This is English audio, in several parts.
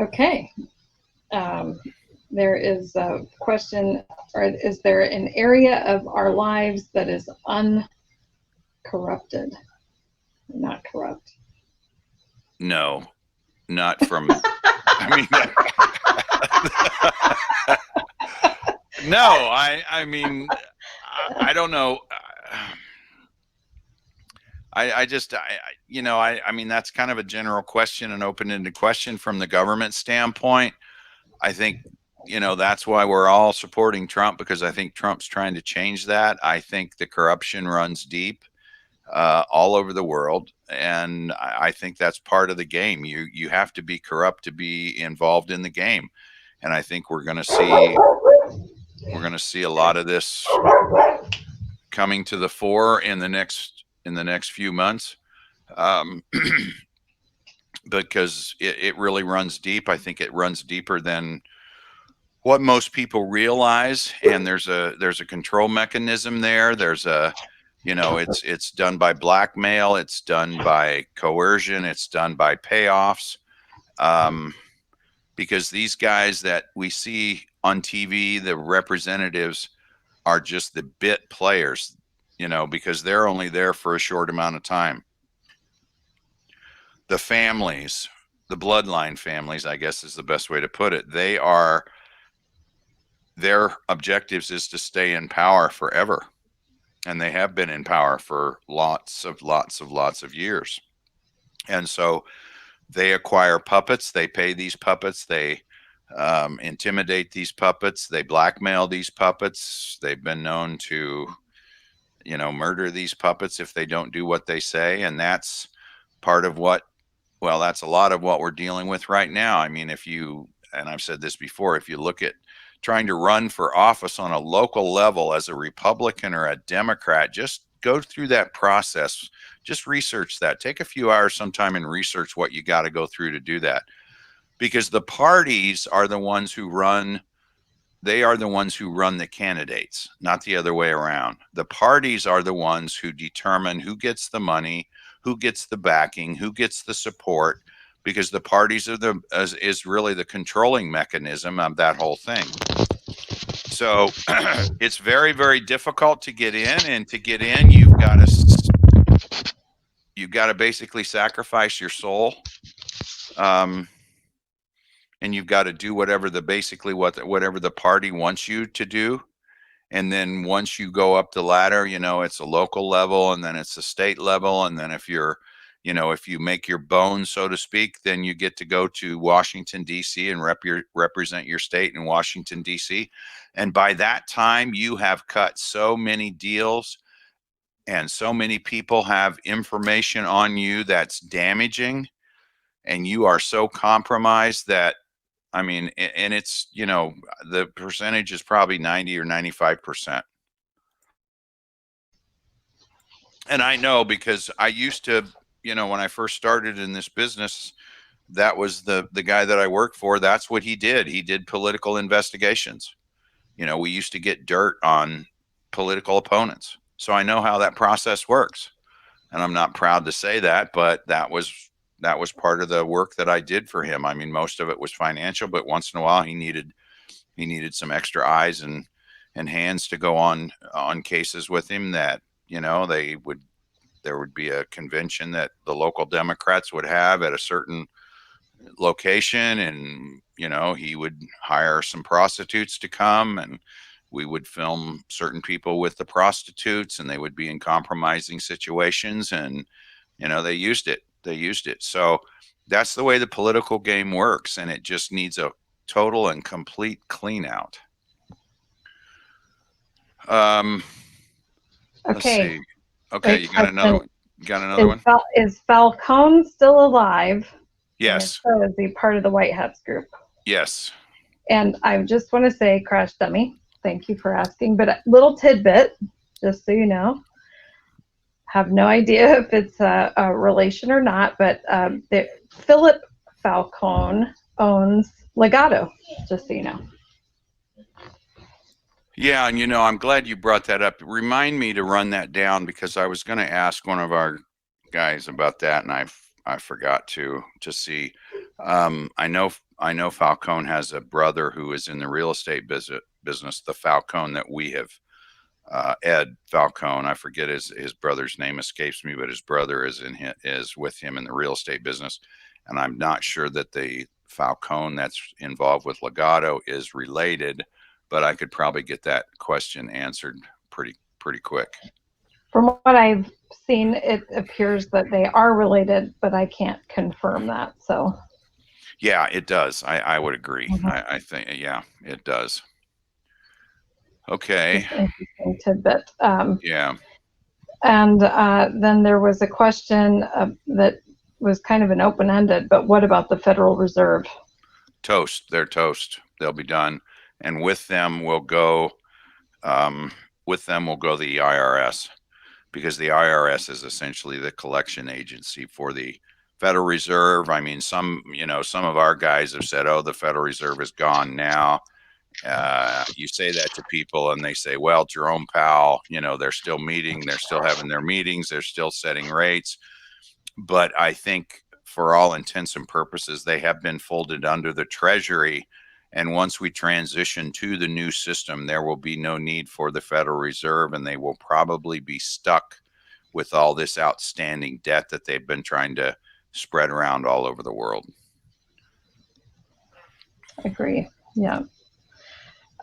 Okay. There is a question, or is there an area of our lives that is uncorrupted, not corrupt? No, not from, I mean, no, I mean, I don't know. I mean, that's kind of a general question, an open-ended question from the government standpoint. I think, that's why we're all supporting Trump, because I think Trump's trying to change that. I think the corruption runs deep all over the world, and I think that's part of the game. You have to be corrupt to be involved in the game, and I think we're going to see a lot of this coming to the fore in the next few months. Because it really runs deep. I think it runs deeper than what most people realize, and there's a control mechanism there. There's a, it's done by blackmail, it's done by coercion, it's done by payoffs, because these guys that we see on TV, the representatives, are just the bit players, because they're only there for a short amount of time. The families, the bloodline families, I guess is the best way to put it, their objectives is to stay in power forever. And they have been in power for lots of years. And so they acquire puppets, they pay these puppets, they intimidate these puppets, they blackmail these puppets. They've been known to, murder these puppets if they don't do what they say. And that's part of that's a lot of what we're dealing with right now. I mean, and I've said this before, if you look at trying to run for office on a local level as a Republican or a Democrat, just go through that process. Just research that. Take a few hours sometime and research what you got to go through to do that. Because the parties are the ones who run, they are the ones who run the candidates, not the other way around. The parties are the ones who determine who gets the money, who gets the backing, who gets the support, because the parties is really the controlling mechanism of that whole thing. So it's very, very difficult to get in, and to get in, you've got to basically sacrifice your soul, and you've got to do whatever the party wants you to do. And then once you go up the ladder, it's a local level, and then it's a state level, and then if you make your bones, so to speak, then you get to go to Washington, D.C. and represent your state in Washington, D.C. And by that time, you have cut so many deals, and so many people have information on you that's damaging, and you are so compromised that, I mean, and it's, the percentage is probably 90 or 95%. And I know, because I used to, when I first started in this business, that was the guy that I worked for. That's what he did. He did political investigations. We used to get dirt on political opponents. So I know how that process works. And I'm not proud to say that, but that was part of the work that I did for him. I mean, most of it was financial, but once in a while he needed some extra eyes and hands to go on cases with him that, there would be a convention that the local Democrats would have at a certain location, and, he would hire some prostitutes to come, and we would film certain people with the prostitutes, and they would be in compromising situations, and, they used it. So that's the way the political game works, and it just needs a total and complete clean out. Okay. Let's see. Okay, you got another one? Is Falcone still alive? Yes. And if so, is he part of the White Hats group? Yes. And I just want to say, Crash Dummy, thank you for asking, but a little tidbit, just so you know. Have no idea if it's a relation or not, but Philip Falcone owns Legato, just so you know. Yeah, and I'm glad you brought that up. Remind me to run that down, because I was going to ask one of our guys about that, and I forgot to see. I know Falcone has a brother who is in the real estate business. The Falcone that we have, Ed Falcone, I forget his brother's name escapes me, but his brother is with him in the real estate business, and I'm not sure that the Falcone that's involved with Legato is related, but I could probably get that question answered pretty quick. From what I've seen, it appears that they are related, but I can't confirm that. So yeah, it does. I would agree. I think, yeah, it does. Okay. Just interesting tidbit. Yeah. And then there was a question that was kind of an open-ended, but what about the Federal Reserve? Toast. They're toast. They'll be done. And with them will go the IRS, because the IRS is essentially the collection agency for the Federal Reserve. I mean, some of our guys have said, oh, the Federal Reserve is gone now. You say that to people and they say, well, Jerome Powell, they're still meeting, they're still having their meetings, they're still setting rates. But I think for all intents and purposes, they have been folded under the Treasury. And once we transition to the new system, there will be no need for the Federal Reserve, and they will probably be stuck with all this outstanding debt that they've been trying to spread around all over the world. Agree. Yeah.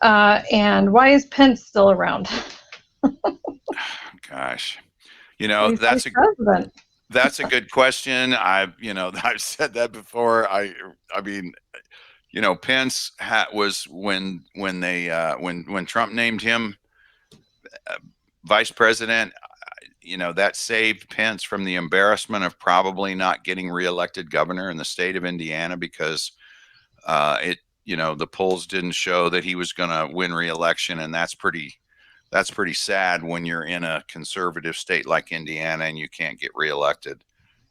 And why is Pence still around? Gosh, that's a good question. I've said that before. I mean, Pence was when Trump named him vice president, that saved Pence from the embarrassment of probably not getting reelected governor in the state of Indiana, because the polls didn't show that he was going to win reelection, and that's pretty sad when you're in a conservative state like Indiana and you can't get reelected,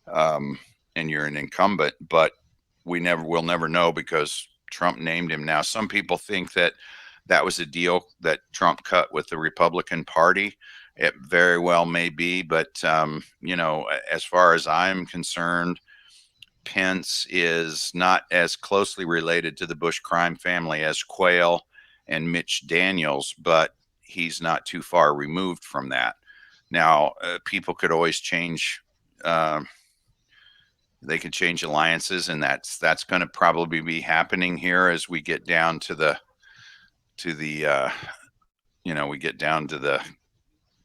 and you're an incumbent. But we'll never know because Trump named him. Now, some people think that was a deal that Trump cut with the Republican Party. It very well may be, but as far as I'm concerned, Pence is not as closely related to the Bush crime family as Quayle and Mitch Daniels, but he's not too far removed from that. Now, people could always change. They can change alliances, and that's going to probably be happening here as we get down to the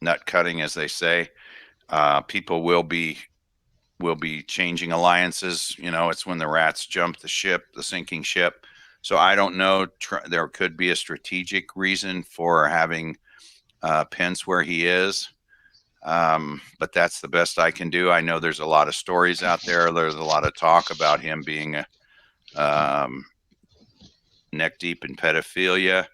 nut cutting, as they say. People will be changing alliances. It's when the rats jump the sinking ship. So I don't know. There could be a strategic reason for having Pence where he is. But that's the best I can do. I know there's a lot of stories out there. There's a lot of talk about him being neck deep in pedophilia.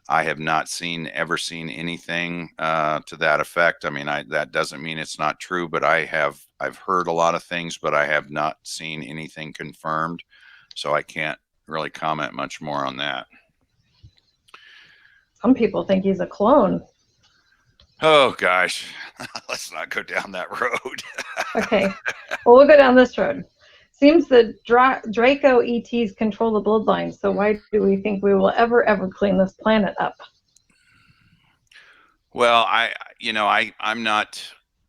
I have not ever seen anything to that effect. I mean, that doesn't mean it's not true, but I've heard a lot of things, but I have not seen anything confirmed. So I can't really comment much more on that. Some people think he's a clone. Oh gosh, let's not go down that road. Okay, well, we'll go down this road. Seems that Draco ETs control the bloodline, so why do we think we will ever clean this planet up? Well, I'm not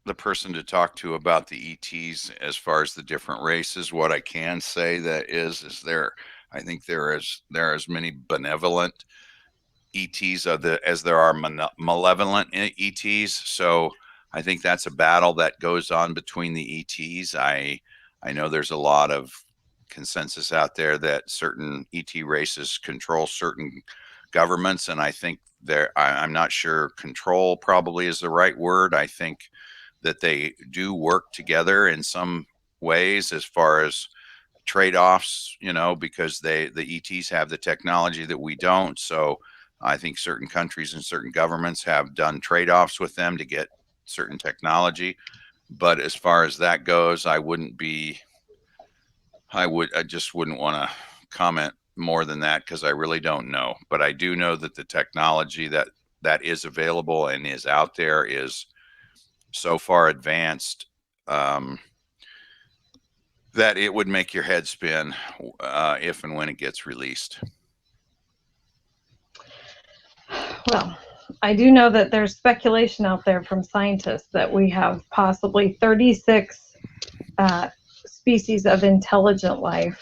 the person to talk to about the ETs as far as the different races. What I can say is I think there are as many benevolent ETs as there are malevolent ETs. So I think that's a battle that goes on between the ETs. I know there's a lot of consensus out there that certain ET races control certain governments, and I think I'm not sure control probably is the right word. I think that they do work together in some ways as far as trade-offs, because the ETs have the technology that we don't. So I think certain countries and certain governments have done trade-offs with them to get certain technology. But as far as that goes, I just wouldn't want to comment more than that, because I really don't know. But I do know that the technology that is available and is out there is so far advanced that it would make your head spin if and when it gets released. Well, I do know that there's speculation out there from scientists that we have possibly 36 species of intelligent life.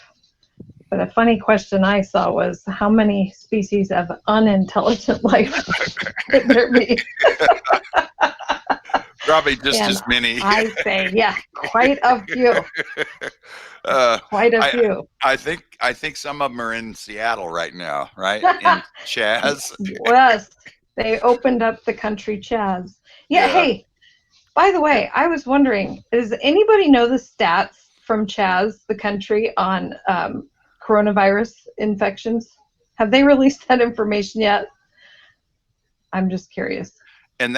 But a funny question I saw was, how many species of unintelligent life could there be? Probably just And as many. I say, yeah, quite a few. Quite a few. I think some of them are in Seattle right now, right? In Chaz. Yes, they opened up the country Chaz. Yeah, Yeah. hey, by the way, I was wondering, does anybody know the stats from Chaz, the country, on coronavirus infections? Have they released that information yet? I'm just curious. And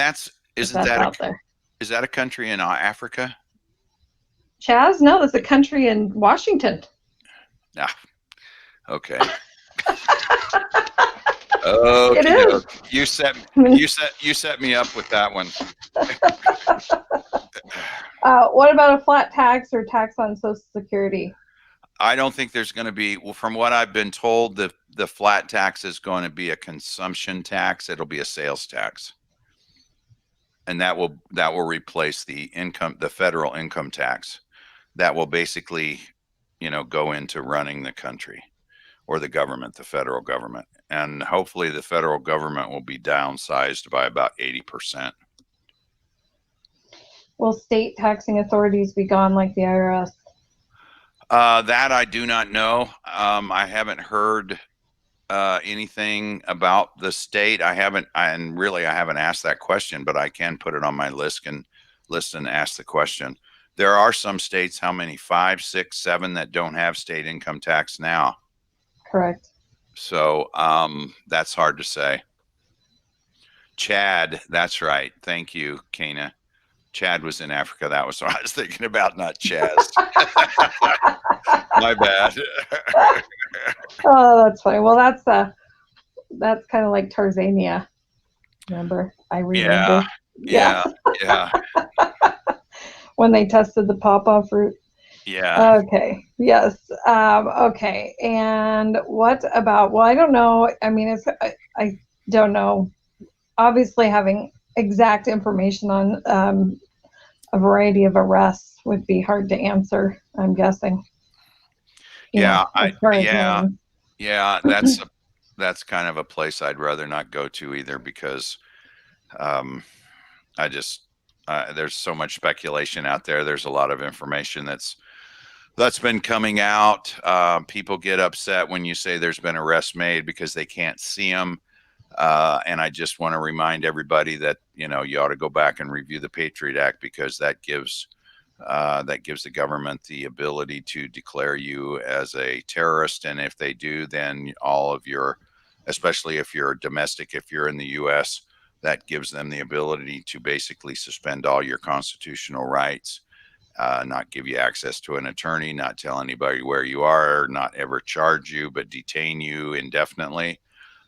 is that out there? Is that a country in Africa? Chaz? No, it's a country in Washington. Ah, okay. Okay. It is. You set me up with that one. What about a flat tax or tax on Social Security? I don't think there's going to be, well, from what I've been told, the flat tax is going to be a consumption tax. It'll be a sales tax. And that will replace the federal income tax. That will basically, go into running the country, or the government, the federal government. And hopefully the federal government will be downsized by about 80%. Will state taxing authorities be gone like the IRS? That I do not know. I haven't heard anything about the state. I haven't asked that question, but I can put it on my list and ask the question. There are some states, how many? 5, 6, 7 that don't have state income tax now. Correct. So that's hard to say. Chad, that's right. Thank you, Kana. Chad was in Africa. That was what I was thinking about, not Chaz. My bad. Oh, that's funny. Well, that's kind of like Tarzania. Remember? I remember. Yeah. When they tested the pawpaw fruit. Yeah. Okay. Yes. Okay. And what about? Well, I don't know. I mean, I don't know. Obviously, having exact information on a variety of arrests would be hard to answer, I'm guessing. That's kind of a place I'd rather not go to either, because there's so much speculation out there. There's a lot of information that's been coming out. People get upset when you say there's been arrests made because they can't see them. And I just want to remind everybody that, you ought to go back and review the Patriot Act, because that gives the government the ability to declare you as a terrorist. And if they do, then all of your, especially if you're domestic, if you're in the U.S., that gives them the ability to basically suspend all your constitutional rights, not give you access to an attorney, not tell anybody where you are, not ever charge you, but detain you indefinitely.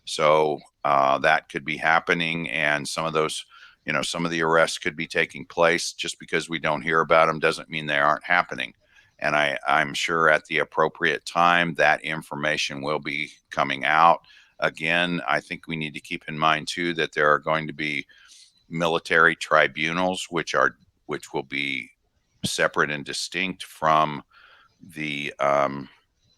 So that could be happening, and some of those, some of the arrests could be taking place. Just because we don't hear about them doesn't mean they aren't happening. And I'm sure at the appropriate time that information will be coming out. Again, I think we need to keep in mind too that there are going to be military tribunals, which will be separate and distinct from the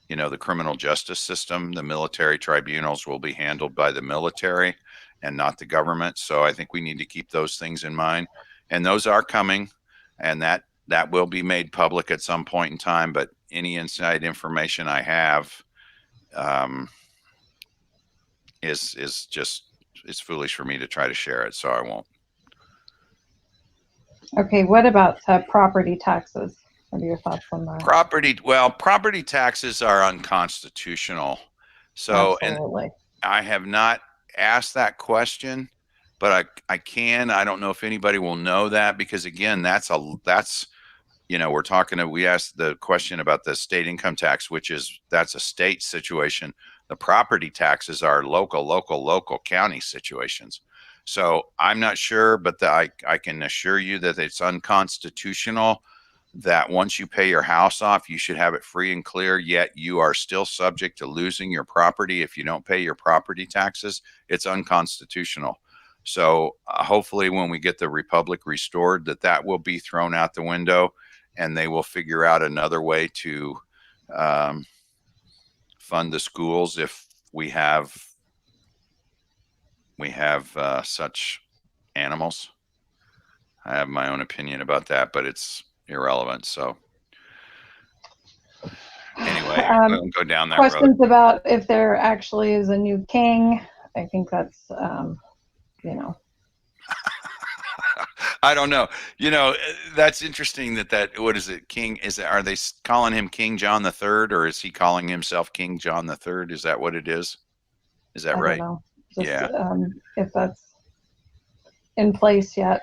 the criminal justice system. The military tribunals will be handled by the military and not the government. So I think we need to keep those things in mind, and those are coming, and that will be made public at some point in time. But any inside information I have it's foolish for me to try to share it, so I won't. Okay, what about property taxes? What are your thoughts on that? Property taxes are unconstitutional. So, absolutely. And I have not asked that question, but I can. I don't know if anybody will know that, because again, we asked the question about the state income tax, that's a state situation. The property taxes are local county situations. So I'm not sure, but I can assure you that it's unconstitutional that once you pay your house off, you should have it free and clear, yet you are still subject to losing your property if you don't pay your property taxes. It's unconstitutional. So hopefully when we get the republic restored, that will be thrown out the window, and they will figure out another way to fund the schools if we have such animals. I have my own opinion about that, but it's irrelevant. So anyway, we won't go down that road. Questions about if there actually is a new king. I think that's, you know. I don't know. You know, that's interesting that what is it, King? Are they calling him King John the Third, or is he calling himself King John the Third? Is that what it is? Is that right? I don't know. Just, yeah. If that's in place yet.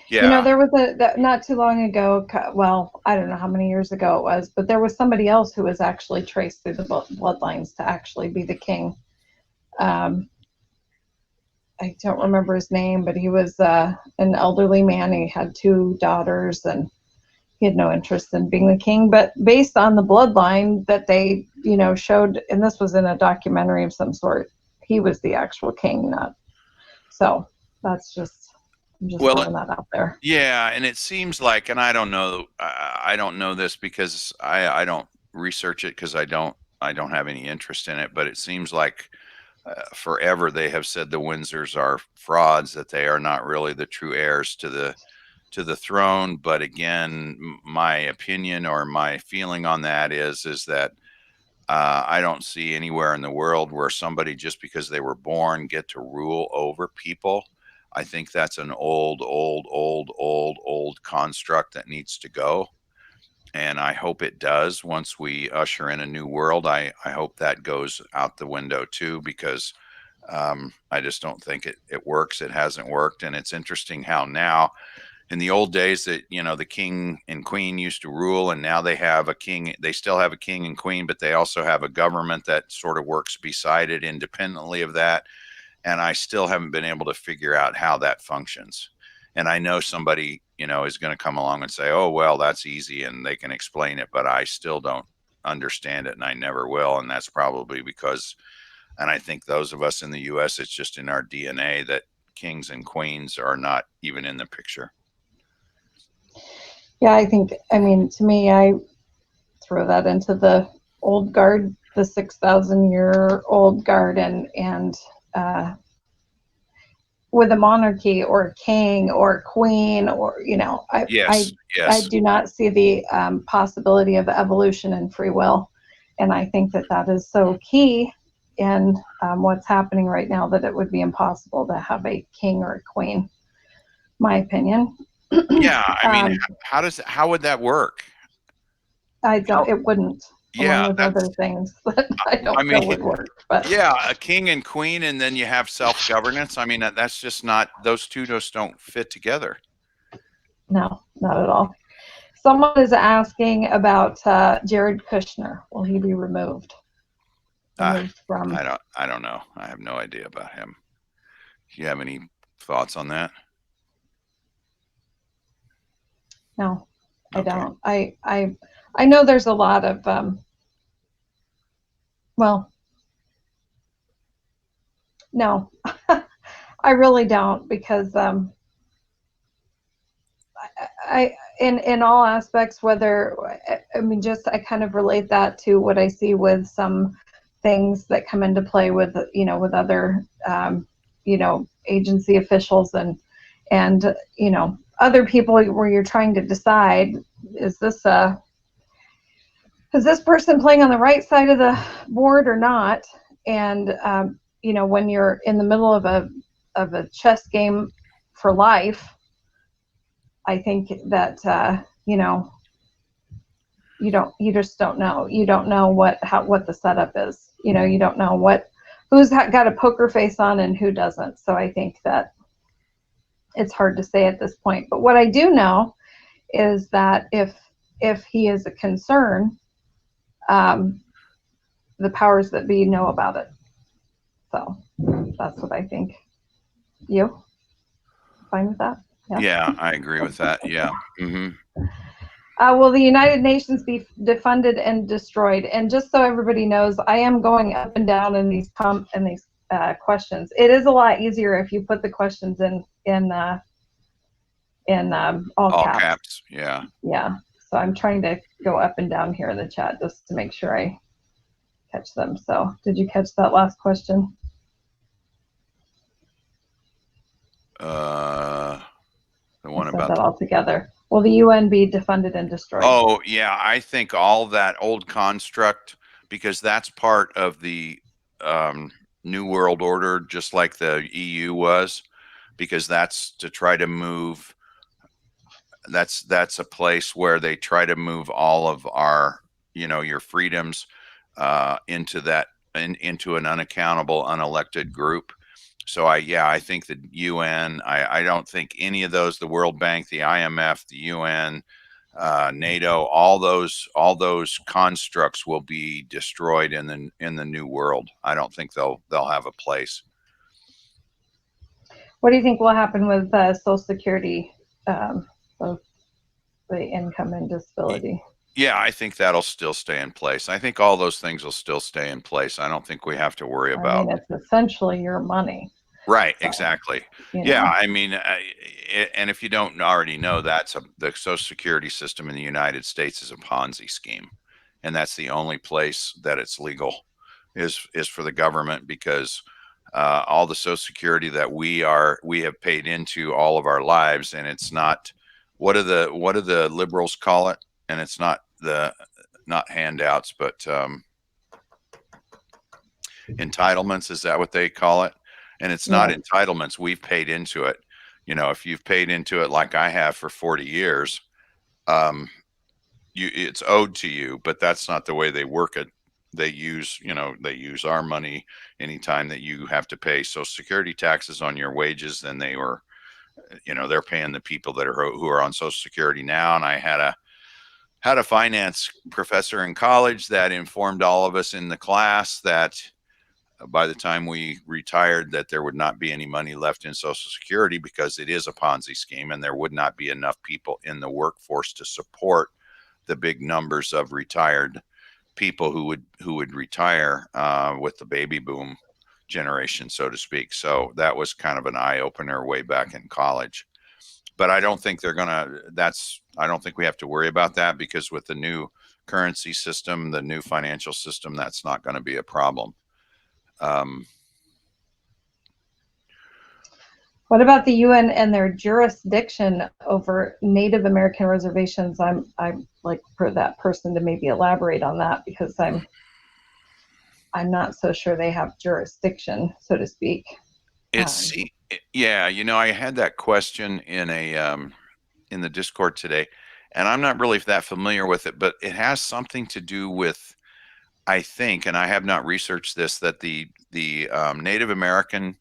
Yeah. You know, there was not too long ago, well, I don't know how many years ago it was, but there was somebody else who was actually traced through the bloodlines to actually be the king. I don't remember his name, but he was an elderly man. He had 2 daughters, and he had no interest in being the king. But based on the bloodline that they, you know, showed, and this was in a documentary of some sort, he was the actual king, not. So that's just, I'm just throwing that out there. Yeah, and it seems like, and I don't know this because I don't research it because I don't have any interest in it, but it seems like forever they have said the Windsors are frauds, that they are not really the true heirs to the throne. But again, my opinion or my feeling on that is that I don't see anywhere in the world where somebody, just because they were born, get to rule over people. I think that's an old construct that needs to go. And I hope it does once we usher in a new world. I hope that goes out the window too, because I just don't think it works. It hasn't worked. And it's interesting how now, in the old days, that, you know, the king and queen used to rule, and now they have a king. They still have a king and queen, but they also have a government that sort of works beside it independently of that. And I still haven't been able to figure out how that functions. And I know somebody, you know, is going to come along and say, oh, well, that's easy and they can explain it, but I still don't understand it, and I never will. And that's probably because, and I think those of us in the US, it's just in our DNA that kings and queens are not even in the picture. Yeah, I mean, to me, I throw that into the old guard, the 6,000-year-old guard, and with a monarchy or a king or a queen, or, you know, Yes. I do not see the possibility of evolution and free will. And I think that is so key in what's happening right now, that it would be impossible to have a king or a queen, my opinion. Yeah, I mean, how would that work? It wouldn't. Yeah, along with other things that I don't know would work. But yeah, a king and queen, and then you have self-governance. I mean, that's just not, those two just don't fit together. No, not at all. Someone is asking about Jared Kushner. Will he be removed? From? I don't know. I have no idea about him. Do you have any thoughts on that? No, I don't. I know there's a lot of well, no, I really don't, because I in all aspects, whether, I mean, just, I kind of relate that to what I see with some things that come into play with, you know, with other you know, agency officials and you know, other people, where you're trying to decide, is this person playing on the right side of the board or not? And you know, when you're in the middle of a chess game for life, I think that you know, you just don't know. You don't know what the setup is. You know, you don't know who's got a poker face on and who doesn't. So I think that it's hard to say at this point. But what I do know is that if he is a concern, the powers that be know about it. So that's what I think. You fine with that? Yeah, I agree with that. Yeah. Hmm. Will the United Nations be defunded and destroyed? And just so everybody knows, I am going up and down in these questions. It is a lot easier if you put the questions in all All caps. caps. Yeah. Yeah. So I'm trying to go up and down here in the chat just to make sure I catch them. So did you catch that last question? The one Said about that all together. Will the UN be defunded and destroyed? Oh, yeah, I think all that old construct, because that's part of the New World Order, just like the EU was, because that's to try to move. That's a place where they try to move all of our, your freedoms into into an unaccountable, unelected group. So I think the UN. I don't think any of those, the World Bank, the IMF, the UN, NATO, all those constructs will be destroyed in the new world. I don't think they'll have a place. What do you think will happen with Social Security, both the income and disability? Yeah, I think that'll still stay in place. I think all those things will still stay in place. I don't think we have to worry about. I mean, it's essentially your money. Right, So, exactly. you know. I mean, and if you don't already know, the Social Security system in the United States is a Ponzi scheme, and that's the only place that it's legal is for the government, because all the Social Security that we have paid into all of our lives, and it's not, what do the liberals call it? And it's not handouts, but entitlements. Is that what they call it? And it's not entitlements. We've paid into it. If you've paid into it like I have for 40 years, it's owed to you, but that's not the way they work it. They use our money anytime that you have to pay Social Security taxes on your wages. Then they're paying the people who are on Social Security now. And I had a finance professor in college that informed all of us in the class that by the time we retired, that there would not be any money left in Social Security, because it is a Ponzi scheme, and there would not be enough people in the workforce to support the big numbers of retired people who would retire with the baby boom generation, so to speak. So that was kind of an eye opener way back in college. But I don't think I don't think we have to worry about that, because with the new currency system, the new financial system, that's not going to be a problem. What about the UN and their jurisdiction over Native American reservations? I'm like for that person to maybe elaborate on that, because I'm not so sure they have jurisdiction, so to speak. Yeah, I had that question in the Discord today, and I'm not really that familiar with it, but it has something to do with, I think, and I have not researched this, that the Native American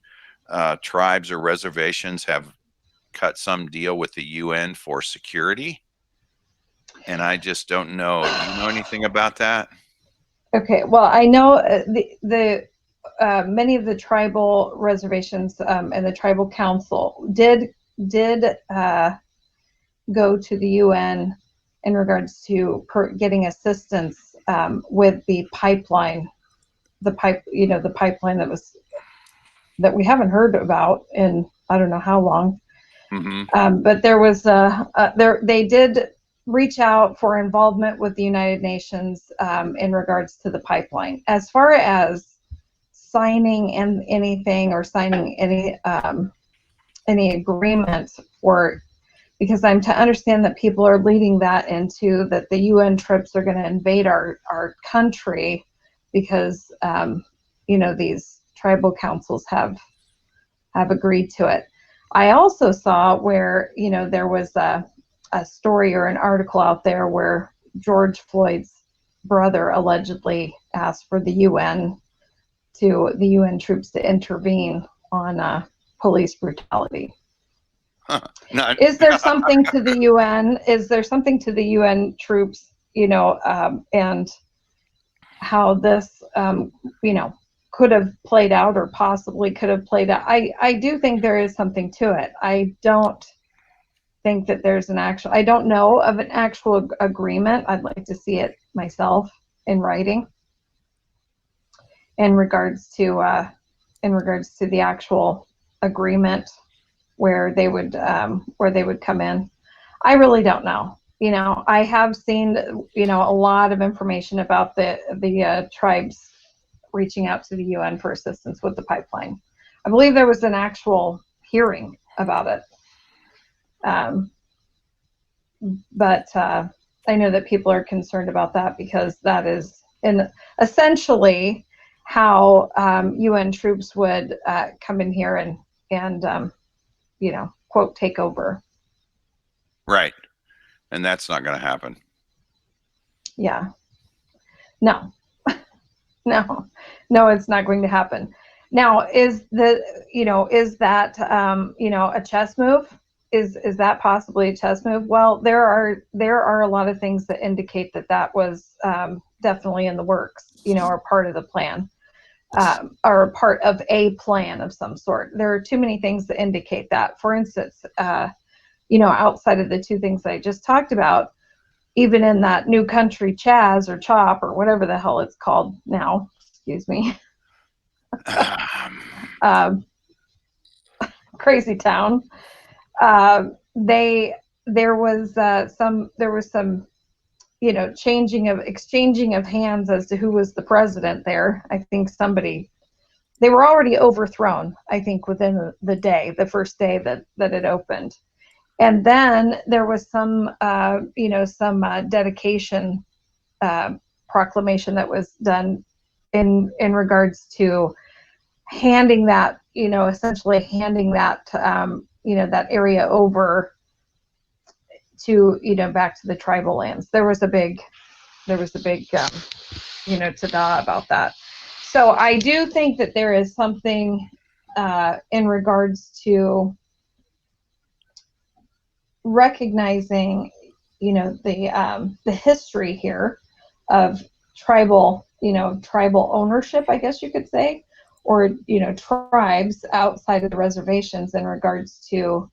tribes or reservations have cut some deal with the UN for security, and I just don't know. Do you know anything about that? Okay, well, I know the many of the tribal reservations and the tribal council did go to the UN in regards to getting assistance with the pipeline, the pipeline that we haven't heard about in I don't know how long. Mm-hmm. But there was they did reach out for involvement with the United Nations in regards to the pipeline. As far as signing anything or signing any agreement, or because I'm to understand that people are leading that into that the UN troops are going to invade our country because these tribal councils have agreed to it. I also saw where there was a story or an article out there where George Floyd's brother allegedly asked for the UN troops to intervene on police brutality. Is there something to the UN? Is there something to the UN troops, and how this, could have played out or possibly could have played out? I do think there is something to it. I don't think that there's an actual, I don't know of an actual agreement. I'd like to see it myself in writing in regards to the actual agreement where they would come in. I really don't know. I have seen, a lot of information about the tribes reaching out to the UN for assistance with the pipeline. I believe there was an actual hearing about it. But I know that people are concerned about that because that is essentially how UN troops would come in here and quote, take over. Right. And that's not going to happen. Yeah. No. No, it's not going to happen. Now, is that a chess move? Is that possibly a chess move? Well, there are a lot of things that indicate that was definitely in the works, or part of the plan, or part of a plan of some sort. There are too many things that indicate that. For instance, outside of the two things that I just talked about, even in that new country Chaz or Chop or whatever the hell it's called now, excuse me, crazy town. There was some exchanging of hands as to who was the president there. I think they were already overthrown, I think, within the first day that it opened. And then there was some dedication proclamation that was done in regards to handing that, essentially handing that, that area over to, back to the tribal lands. There was a big, ta-da about that. So I do think that there is something in regards to recognizing, the history here of tribal ownership, I guess you could say, or tribes outside of the reservations in regards to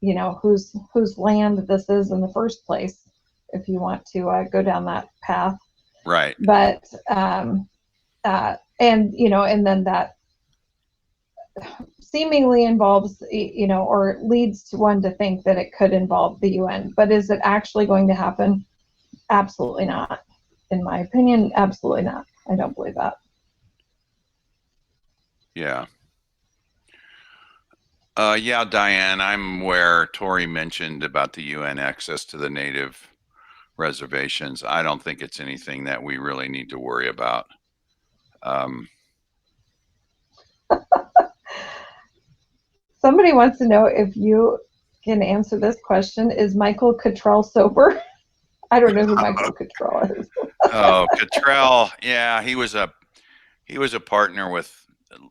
whose land this is in the first place, if you want to go down that path. Right. But and then that seemingly involves, or leads to one to think that it could involve the UN. But is it actually going to happen? Absolutely not. In my opinion, absolutely not. I don't believe that. Yeah. Yeah, Diane, I'm aware Tori mentioned about the UN access to the native reservations. I don't think it's anything that we really need to worry about. Somebody wants to know if you can answer this question. Is Michael Cottrell sober? I don't know who Michael Cottrell is. Oh, Cottrell. Yeah, he was a partner with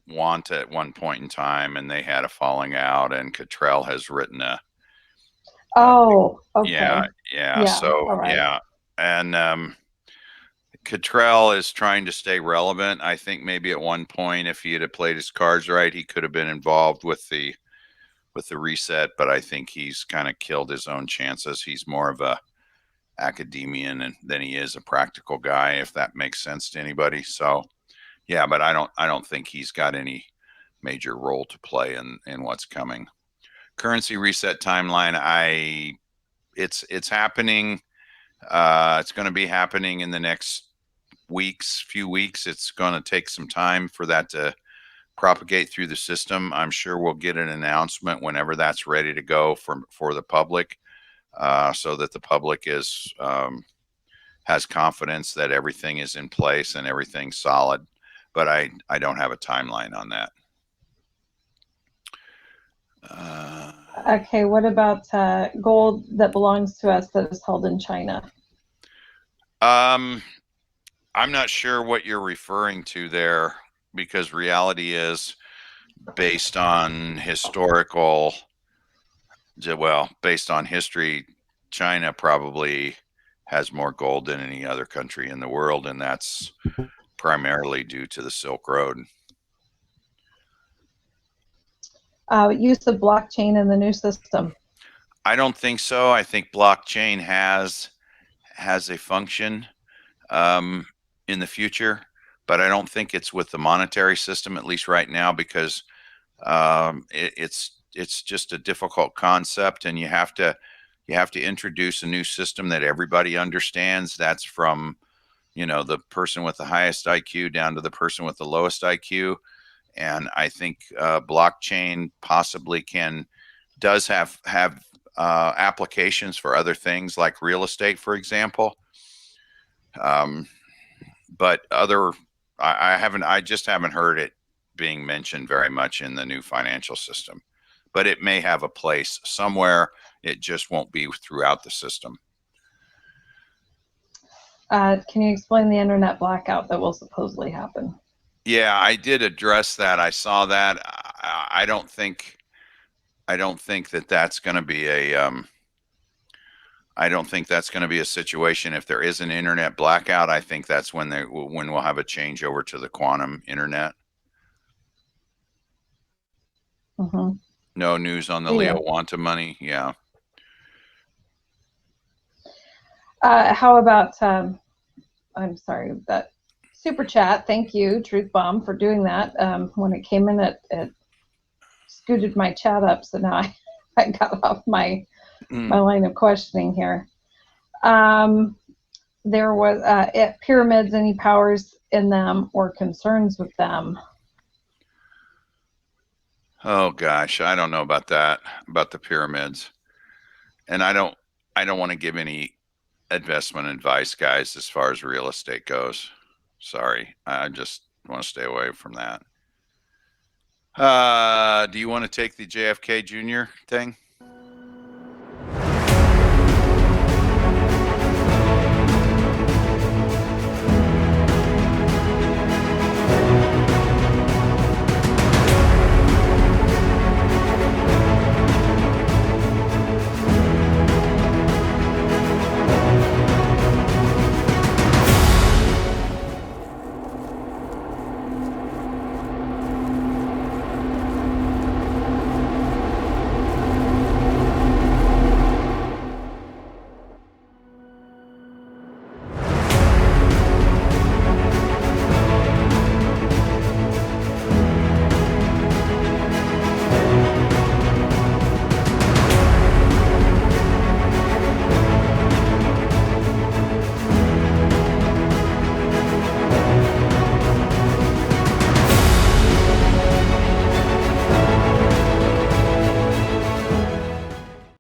Wanta at one point in time, and they had a falling out, and Cottrell has written Oh, okay. Yeah. So, all right. yeah. And Cottrell is trying to stay relevant. I think maybe at one point, if he had played his cards right, he could have been involved with the reset, but I think he's kind of killed his own chances. He's more of a academician than he is a practical guy, if that makes sense to anybody. So, yeah, but I don't think he's got any major role to play in what's coming. Currency reset timeline, it's happening. It's going to be happening in the next few weeks. It's going to take some time for that to propagate through the system. I'm sure we'll get an announcement whenever that's ready to go for the public, so that the public has confidence that everything is in place and everything's solid. But I don't have a timeline on that. Okay, what about gold that belongs to us that is held in China? I'm not sure what you're referring to there, because reality is based on history, China probably has more gold than any other country in the world, and that's primarily due to the Silk Road. use of blockchain in the new system? I don't think so. I think blockchain has a function in the future, but I don't think it's with the monetary system, at least right now, because it's just a difficult concept, and you have to introduce a new system that everybody understands. That's from, you know, the person with the highest IQ down to the person with the lowest IQ. And I think blockchain possibly does have applications for other things like real estate, for example. But I just haven't heard it being mentioned very much in the new financial system. But it may have a place somewhere. It just won't be throughout the system. Can you explain the internet blackout that will supposedly happen? Yeah, I did address that. I saw that. I don't think that that's going to be a I don't think that's going to be a situation. If there is an internet blackout, I think that's when we'll have a changeover to the quantum internet. Mm-hmm. No news on the Leo Wanta money. Yeah. How about, I'm sorry, that super chat. Thank you, Truth Bomb, for doing that. When it came in, it scooted my chat up, so now I got off my line of questioning here. There was pyramids, any powers in them or concerns with them? Oh gosh, I don't know about that, about the pyramids. And I don't want to give any investment advice, guys, as far as real estate goes. Sorry. I just want to stay away from that. Do you want to take the JFK Jr. thing?